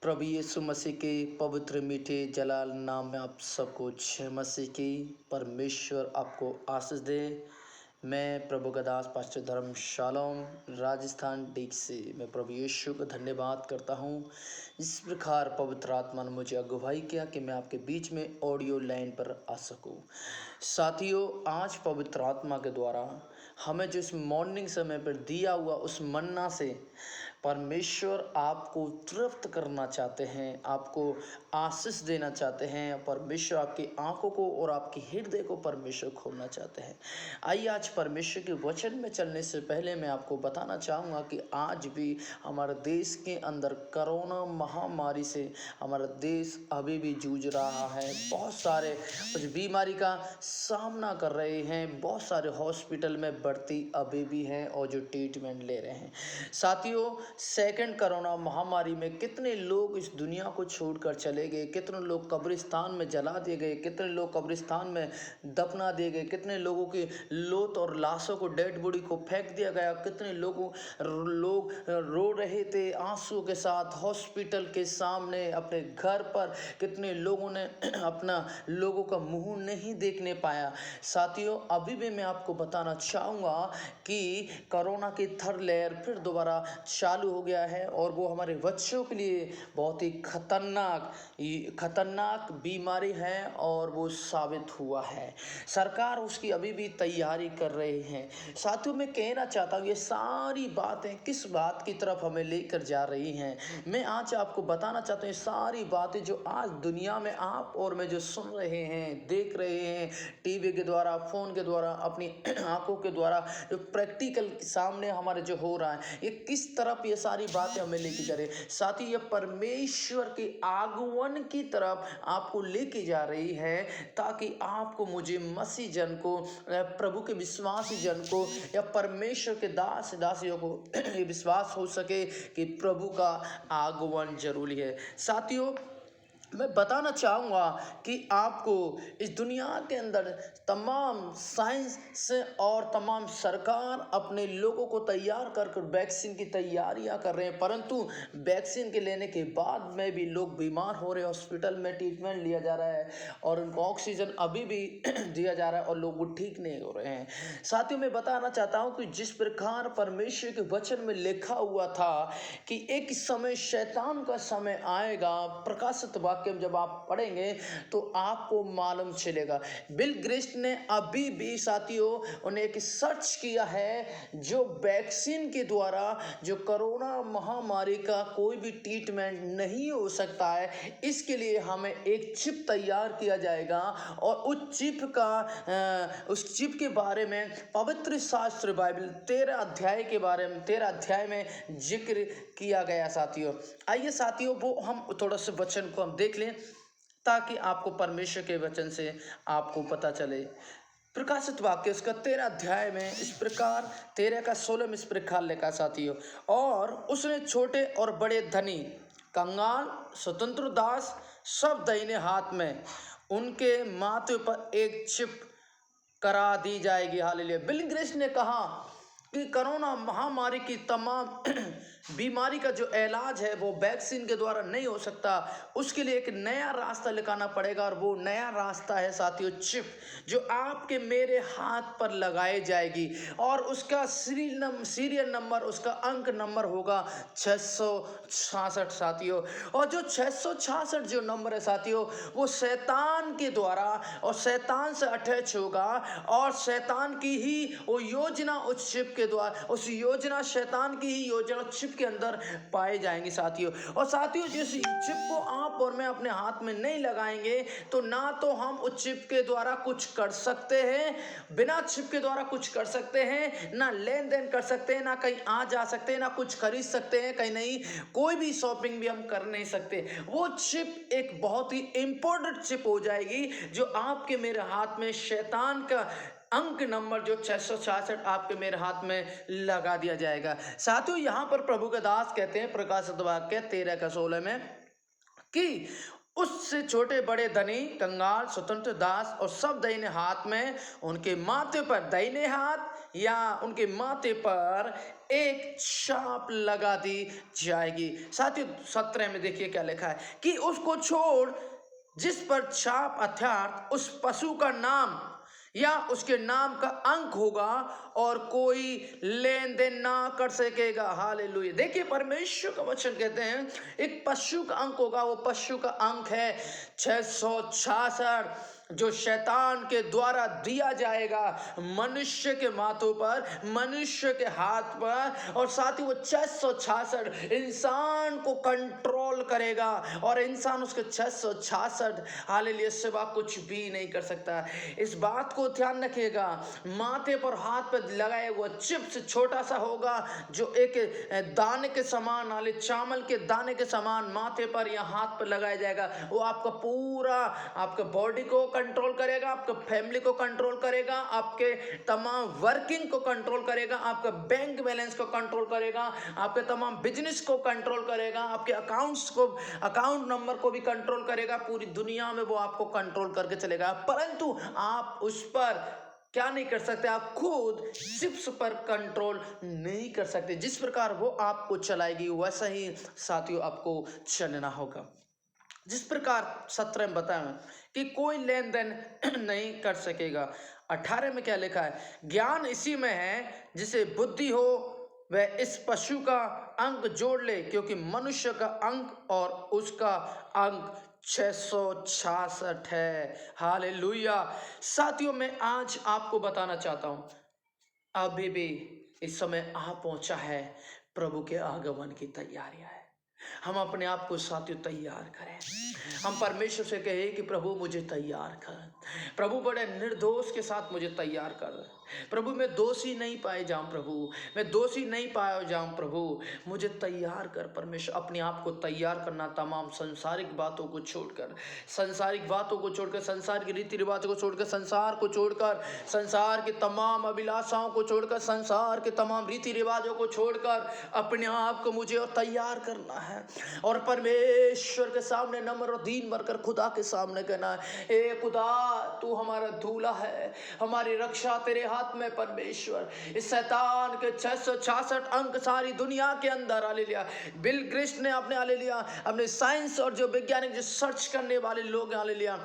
प्रभु यीशु मसीह के पवित्र मीठे जलाल नाम में आप सबको जय मसीह की। परमेश्वर आपको आशीष दे। मैं प्रभु का दास पास्टर धर्म शालोम राजस्थान डीक से मैं प्रभु यीशु का धन्यवाद करता हूँ। इस प्रकार पवित्र आत्मा ने मुझे अगुवाई किया कि मैं आपके बीच में ऑडियो लाइन पर आ सकूँ। साथियों, आज पवित्र आत्मा के द्वारा हमें जो इस मॉर्निंग समय पर दिया हुआ उस मन्ना से परमेश्वर आपको तृप्त करना चाहते हैं, आपको आशीष देना चाहते हैं। परमेश्वर आपकी आंखों को और आपके हृदय को परमेश्वर खोलना चाहते हैं। आइए आज परमेश्वर के वचन में चलने से पहले मैं आपको बताना चाहूँगा कि आज भी हमारे देश के अंदर कोरोना महामारी से हमारा देश अभी भी जूझ रहा है। बहुत सारे उस बीमारी का सामना कर रहे हैं। बहुत सारे हॉस्पिटल में भर्ती अभी भी हैं और जो ट्रीटमेंट ले रहे हैं। साथियों, सेकंड कोरोना महामारी में कितने लोग इस दुनिया को छोड़कर चले गए, कितने लोग कब्रिस्तान में जला दिए गए, कितने लोग कब्रिस्तान में दफना दिए गए, कितने लोगों की लोथ और लाशों को, डेड बॉडी को फेंक दिया गया, कितने लोग रो रहे थे आंसू के साथ हॉस्पिटल के सामने अपने घर पर, कितने लोगों ने अपना लोगों का मुंह नहीं देखने पाया। साथियों, अभी भी मैं आपको बताना चाहूँगा कि कोरोना की थर्ड लेयर फिर दोबारा चालू हो गया है और वो हमारे बच्चों के लिए बहुत ही खतरनाक बीमारी है और वो साबित हुआ है। सरकार उसकी अभी भी तैयारी कर रही है। साथियों, मैं कहना चाहता हूँ ये सारी बातें किस बात की तरफ हमें लेकर जा रही हैं। मैं आज आपको बताना चाहता हूँ ये सारी बातें जो आज दुनिया में आप और मैं जो सुन रहे हैं, देख रहे हैं, टीवी के द्वारा, फ़ोन के द्वारा, अपनी आंखों के द्वारा, जो प्रैक्टिकल सामने हमारे जो हो रहा है, ये किस तरफ ये सारी बातें हमें लेके जा रही है। साथ ही ये परमेश्वर के आगमन की तरफ आपको लेके जा रही है ताकि आपको, मुझे, मसीह जन को, प्रभु के विश्वासी जन को या परमेश्वर के दास दासियों को ये विश्वास हो सके कि प्रभु का आगमन जरूरी है। साथियों, मैं बताना चाहूँगा कि आपको इस दुनिया के अंदर तमाम साइंस से और तमाम सरकार अपने लोगों को तैयार कर वैक्सीन की तैयारियां कर रहे हैं, परंतु वैक्सीन के लेने के बाद में भी लोग बीमार हो रहे हैं, हॉस्पिटल में ट्रीटमेंट लिया जा रहा है और उनको ऑक्सीजन अभी भी दिया जा रहा है और लोग ठीक नहीं हो रहे हैं। साथियों, मैं बताना चाहता हूँ कि जिस प्रकार परमेश्वर के वचन में लिखा हुआ था कि एक समय शैतान का समय आएगा, प्रकाशित वाक्य जब आप पढ़ेंगे तो आपको मालूम चलेगा। बिल ग्रेस्ट ने अभी भी, साथियों, उन्हें एक सर्च किया है जो वैक्सीन के द्वारा जो कोरोना महामारी का कोई भी ट्रीटमेंट नहीं हो सकता है। इसके लिए हमें एक चिप तैयार किया जाएगा और उस चिप के बारे में पवित्र शास्त्र बाइबल 13 अध्याय में जिक्र किया गया। साथियों, आइए साथियों, वो हम थोड़ा सा वचन को हम देख लें ताकि आपको परमेश्वर के वचन से आपको पता चले। प्रकाशित वाक्य उसका 13 अध्याय में इस प्रकार 13 का 16 में इस प्रकार लिखा। साथियों, और उसने छोटे और बड़े धनी, कंगाल, स्वतंत्र दास सब दाहिने हाथ में उनके माथे पर एक चिप करा दी जाएगी। हालेलुया। बिल ग्रेस ने कहा कि कोरोना महामारी की तमाम बीमारी का जो इलाज है वो वैक्सीन के द्वारा नहीं हो सकता। उसके लिए एक नया रास्ता निकालना पड़ेगा और वो नया रास्ता है साथियों चिप, जो आपके मेरे हाथ पर लगाई जाएगी और उसका सीरियल नंबर, उसका अंक नंबर होगा 666। साथियों, और जो 666 जो नंबर है साथियों, वो शैतान के द्वारा और शैतान से अटैच होगा और शैतान की ही वो योजना उस चिप के द्वारा, उस योजना शैतान की ही योजना चिप के अंदर पाए जाएंगे। साथियों, और साथियों, जिस चिप को आप और मैं अपने हाथ में नहीं लगाएंगे तो ना तो हम उस चिप के द्वारा कुछ कर सकते हैं, बिना चिप के द्वारा कुछ कर सकते हैं, ना लेन देन कर सकते हैं, ना कहीं आ जा सकते हैं, ना कुछ खरीद सकते हैं, कहीं नहीं, कोई भी शॉपिंग भी हम कर नहीं सकते। वो चिप एक बहुत ही इंपॉर्टेंट चिप हो जाएगी जो आपके मेरे हाथ में शैतान का अंक नंबर जो 666 आपके मेरे हाथ में लगा दिया जाएगा। साथियों, यहाँ पर प्रभु का दास कहते हैं प्रकाशित वाक्य 13 का 16 में कि उससे छोटे बड़े धनी, कंगाल, स्वतंत्र, दास और सब दाहिने हाथ में उनके माथे पर, दाहिने हाथ या उनके माथे पर एक छाप लगा दी जाएगी। साथियों 17 में देखिए क्या लिखा है कि उसको छोड़ जिस पर छाप अर्थात उस पशु का नाम या उसके नाम का अंक होगा और कोई लेन देन ना कर सकेगा। हालेलुया। देखिए परमेश्वर का वचन कहते हैं एक पशु का अंक होगा, वो पशु का अंक है 666 जो शैतान के द्वारा दिया जाएगा मनुष्य के माथों पर, मनुष्य के हाथ पर, और साथ ही वो 666 इंसान को कंट्रोल करेगा और इंसान उसके 666 हालेलुया सिवा कुछ भी नहीं कर सकता। इस बात को ध्यान रखिएगा, माथे पर हाथ पर लगाए हुआ चिप्स छोटा सा होगा जो एक दाने के समान, हाले चावल के दाने के समान माथे पर या हाथ पर लगाया जाएगा। वो आपका पूरा आपके बॉडी को कंट्रोल करेगा, आपके फैमिली को कंट्रोल करेगा, आपके तमाम वर्किंग को कंट्रोल करेगा, आपका बैंक बैलेंस को कंट्रोल करेगा, आपके तमाम बिजनेस को कंट्रोल करेगा, आपके अकाउंट्स को, अकाउंट नंबर को भी कंट्रोल करेगा। पूरी दुनिया में वो आपको कंट्रोल करके चलेगा, परंतु आप उस पर क्या नहीं कर सकते, आप खुद चिप्स पर कंट्रोल नहीं कर सकते। जिस प्रकार वो आपको चलाएगी वैसा ही साथियों आपको चलना होगा। जिस प्रकार 17 में बताया कि कोई लेन देन नहीं कर सकेगा। 18 में क्या लिखा है, ज्ञान इसी में है जिसे बुद्धि हो वह इस पशु का अंक जोड़ ले, क्योंकि मनुष्य का अंक और उसका अंक 666 है। हालेलुया। साथियों मैं आज आपको बताना चाहता हूं, अभी भी इस समय आ पहुंचा है, प्रभु के आगमन की तैयारियां है। हम अपने आप को साथियों तैयार करें। हम परमेश्वर से कहें कि प्रभु मुझे तैयार कर, प्रभु बड़े निर्दोष के साथ मुझे तैयार कर। प्रभु मैं दोषी नहीं पाए जाऊं, प्रभु मैं दोषी नहीं पाया जाऊं, प्रभु मुझे तैयार कर। परमेश्वर अपने आप को तैयार करना, तमाम संसारिक बातों को छोड़कर, संसारिक बातों को छोड़कर, संसार की रीति रिवाजों को छोड़कर, संसार को छोड़कर, संसार की तमाम अभिलाषाओं को छोड़कर, संसार के तमाम रीति रिवाजों को छोड़कर अपने आप को मुझे और तैयार करना है और परमेश्वर के सामने नम्र और दीन भरकर खुदा के सामने कहना है, ए खुदा तू हमारा दूल्हा है, हमारी रक्षा तेरे हाथ में। परमेश्वर इस शैतान के 666 अंक सारी दुनिया के अंदर, हालेलुया, बिल ग्रिस्ट ने अपने, हालेलुया, अपने साइंस और जो वैज्ञानिक जो सर्च करने वाले लोग, हालेलुया,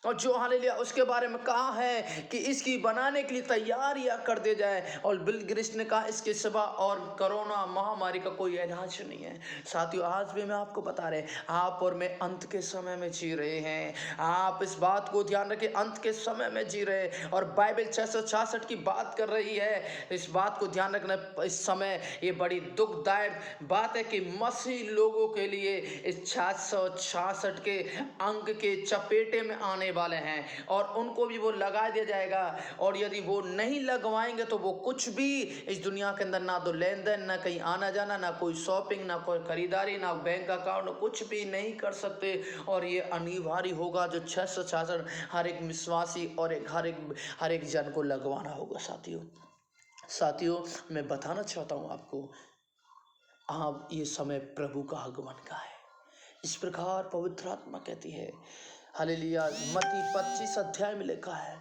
और जो हालेलुया उसके बारे में कहा है कि इसकी बनाने के लिए तैयारियां कर दे जाए, और बिल ग्रिस्ट ने कहा इसके सिवा और कोरोना महामारी का कोई इलाज नहीं है। साथियों आज भी मैं आपको बता रहे, आप और मैं अंत के समय में जी रहे हैं। आप इस बात को ध्यान रखें, अंत के समय में जी रहे हैं और बाइबल 666 की बात कर रही है। इस बात को ध्यान रखना, इस समय ये बड़ी दुखदायक बात है कि मसीह लोगों के लिए इस 666 के अंक के चपेटे में आने वाले हैं और उनको भी वो लगा दिया जाएगा। और यदि वो नहीं लगवाएंगे तो वो कुछ भी इस दुनिया के अंदर, ना तो लेन देन, ना कहीं आना जाना, ना कोई शॉपिंग, ना कोई खरीदारी, ना बैंक अकाउंट, कुछ भी नहीं कर सकते। और ये अनिवार्य होगा जो 666 हर एक विश्वासी और हर एक जन को लगवाना होगा। साथियों मैं बताना चाहता हूँ आपको, आप ये समय प्रभु का आगमन का है। इस प्रकार पवित्र आत्मा कहती है, हालेलुया, मत्ती 25 अध्याय में लिखा है,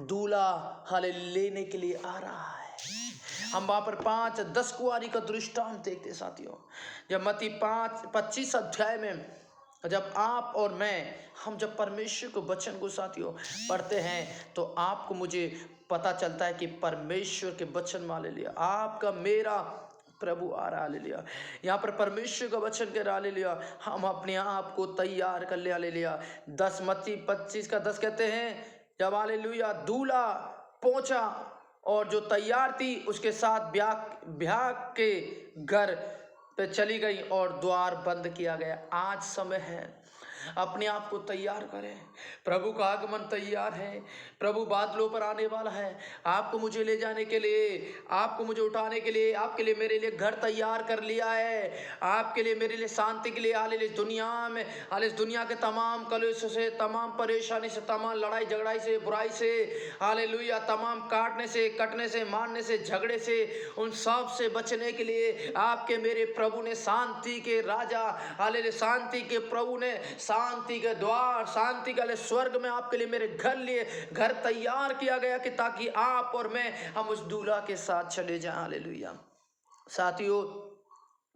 दूल्हा हालेलुया लेने के लिए आ रहा है। हम वहां पर 5-10 कुंवारी का दृष्टांत देखते साथियों। जब मत्ती 25 अध्याय में जब आप और मैं, हम जब परमेश्वर को वचन को साथियों पढ़ते हैं तो आपको मुझे पता चलता है कि परमेश्वर के वचन में हालेलुया आपका मेरा प्रभु आ रहा, हालेलुया। यहाँ पर परमेश्वर का वचन कह रहा, हालेलुया, हम अपने आप को तैयार कर ले, हालेलुया। 10 मत्ती 25 का 10 कहते हैं, जब हालेलुया दूल्हा पहुंचा और जो तैयार थी उसके साथ ब्याह के घर पे चली गई और द्वार बंद किया गया। आज समय है, अपने आप को तैयार करें, प्रभु का आगमन तैयार है, प्रभु बादलों पर आने वाला है, आपको मुझे ले जाने के लिए, आपको मुझे उठाने के लिए, आपके लिए मेरे लिए घर तैयार कर लिया है, आपके लिए मेरे लिए शांति के लिए, हालेलुया, दुनिया में, हालेलुया, दुनिया के तमाम कलेश से, तमाम परेशानी से, तमाम लड़ाई झगड़ाई से, बुराई से, हालेलुया, तमाम काटने से, कटने से, मारने से, झगड़े से, उन सब से बचने के लिए आपके मेरे प्रभु ने, शांति के राजा, हालेलुया, शांति के प्रभु ने शांति के द्वार, शांति के लिए स्वर्ग में आपके लिए, मेरे घर लिए घर तैयार किया गया कि ताकि आप और मैं हम उस दूल्हा के साथ चले जाएं। हालेलुया। साथियों,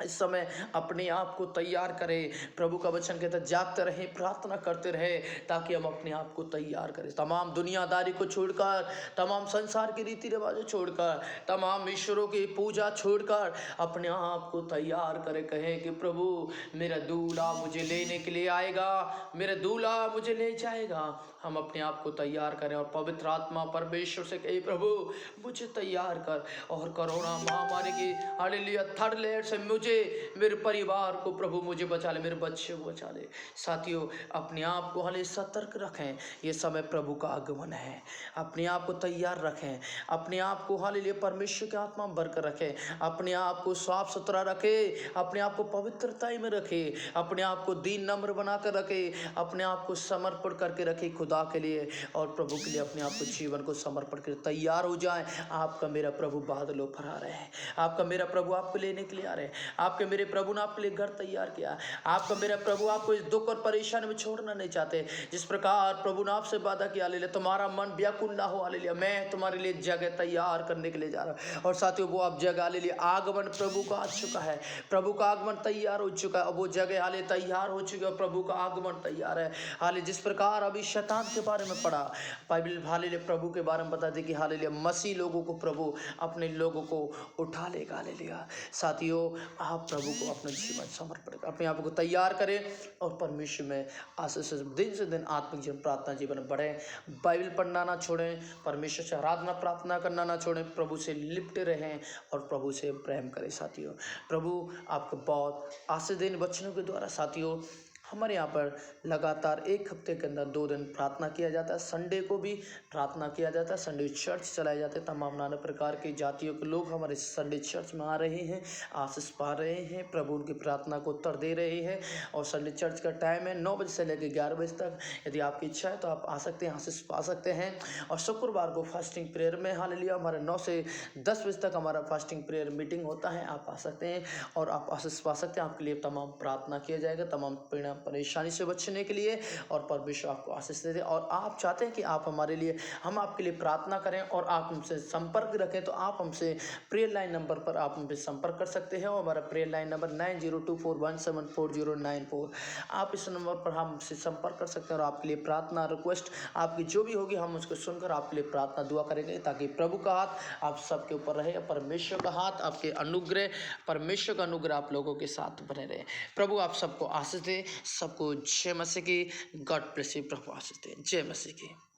इस समय अपने आप को तैयार करें। प्रभु का वचन कहता है जागते रहे, प्रार्थना करते रहे, ताकि हम अपने आप को तैयार करें। तमाम दुनियादारी को छोड़कर, तमाम संसार की रीति रिवाजों छोड़कर, तमाम ईश्वरों की पूजा छोड़कर अपने आप को तैयार करें। कहें कि प्रभु मेरा दूल्हा मुझे लेने के लिए आएगा, मेरा दूल्हा मुझे ले जाएगा। हम अपने आप को तैयार करें और पवित्र आत्मा परमेश्वर से कहे प्रभु मुझे तैयार कर, और कोरोना महामारी की हालेलुया थर्ड लेयर से मुझे, मेरे परिवार को प्रभु मुझे बचा ले, मेरे बच्चे को बचा ले। साथियों, अपने आप को हाले सतर्क रखें, ये समय प्रभु का आगमन है। अपने आप को तैयार रखें, अपने आप को हालेलुया परमेश्वर की आत्मा में भर कर रखें, अपने आप को साफ सुथरा रखें, अपने आप को पवित्रता में रखें, अपने आप को दीन नम्र बना कर रखें, अपने आप को समर्पण करके रखें खुदा के लिए और प्रभु के लिए। अपने आप को जीवन को समर्पण कर तैयार हो जाएं। आपका मेरा प्रभु बादलों पर आ रहे हैं, आपका मेरा प्रभु आपको लेने के लिए आ रहे हैं, आपके मेरे प्रभु ने आपके लिए घर तैयार किया। आपका मेरा प्रभु आपको इस दुख और परेशानी में छोड़ना नहीं चाहते। जिस प्रकार प्रभु ने आपसे वादा किया, हालेलुया तुम्हारा मन व्याकुल ना हो, हालेलुया मैं तुम्हारे लिए जगह तैयार करने के लिए जा रहा हूं। और साथियों, वो आप जगह, हालेलुया आगमन प्रभु का आ चुका है, प्रभु का आगमन तैयार हो चुका है, और वो जगह हाले तैयार हो चुकी है, प्रभु का आगमन तैयार है। हाले जिस प्रकार अभी शैतान के बारे में पढ़ा, बाइबल हालेलुया प्रभु के बारे में बताते कि हालेलुया मसीह लोगों को प्रभु अपने लोगों को उठा लेगा। हालेलुया साथियों, आप प्रभु को अपना जीवन समर्पण करें, अपने आप को तैयार करें और परमेश्वर में आशीष दिन से दिन आत्मिक जीवन प्रार्थना जीवन में बढ़े। बाइबल पढ़ना ना छोड़ें, परमेश्वर से आराधना प्रार्थना करना ना छोड़ें, प्रभु से लिपटे रहें और प्रभु से प्रेम करें। साथियों, प्रभु आपको बहुत आशीष देने वचनों के द्वारा। साथियों, हमारे यहाँ पर लगातार एक हफ्ते के अंदर 2 दिन प्रार्थना किया जाता है, संडे को भी प्रार्थना किया जाता है, संडे चर्च चलाए जाते हैं। तमाम नाना प्रकार की जातियों के लोग हमारे संडे चर्च में आ रहे हैं, आशीष पा रहे हैं, प्रभु उनकी प्रार्थना को उत्तर दे रहे हैं। और संडे चर्च का टाइम है 9 बजे से लेकर 11 बजे तक। यदि आपकी इच्छा है तो आप आ सकते हैं, आशीष पा सकते हैं। और शुक्रवार को फास्टिंग प्रेयर में हालेलुया हमारे 9 से 10 बजे तक हमारा फास्टिंग प्रेयर मीटिंग होता है, आप आ सकते हैं और आप आशीष पा सकते हैं। आपके लिए तमाम प्रार्थना किया जाएगा, तमाम परेशानी से बचने के लिए, और परमेश्वर आपको आशीष दे दे। और आप चाहते हैं कि आप हमारे लिए, हम आपके लिए प्रार्थना करें और आप हमसे संपर्क रखें, तो आप हमसे प्रेयर लाइन नंबर पर आप हमसे संपर्क कर सकते हैं। और हमारा प्रेयर लाइन नंबर 9024174094। आप इस नंबर पर हमसे संपर्क कर सकते हैं और आपके लिए प्रार्थना रिक्वेस्ट आपकी जो भी होगी हम उसको सुनकर आपके लिए प्रार्थना दुआ करेंगे, ताकि प्रभु का हाथ आप सबके ऊपर रहे, परमेश्वर का हाथ आपके अनुग्रह, परमेश्वर का अनुग्रह आप लोगों के साथ बने रहे। प्रभु आप सबको आशीष दे, सबको जय मसीह की। God bless you. प्रभु आशीष दे। जय मसीह की।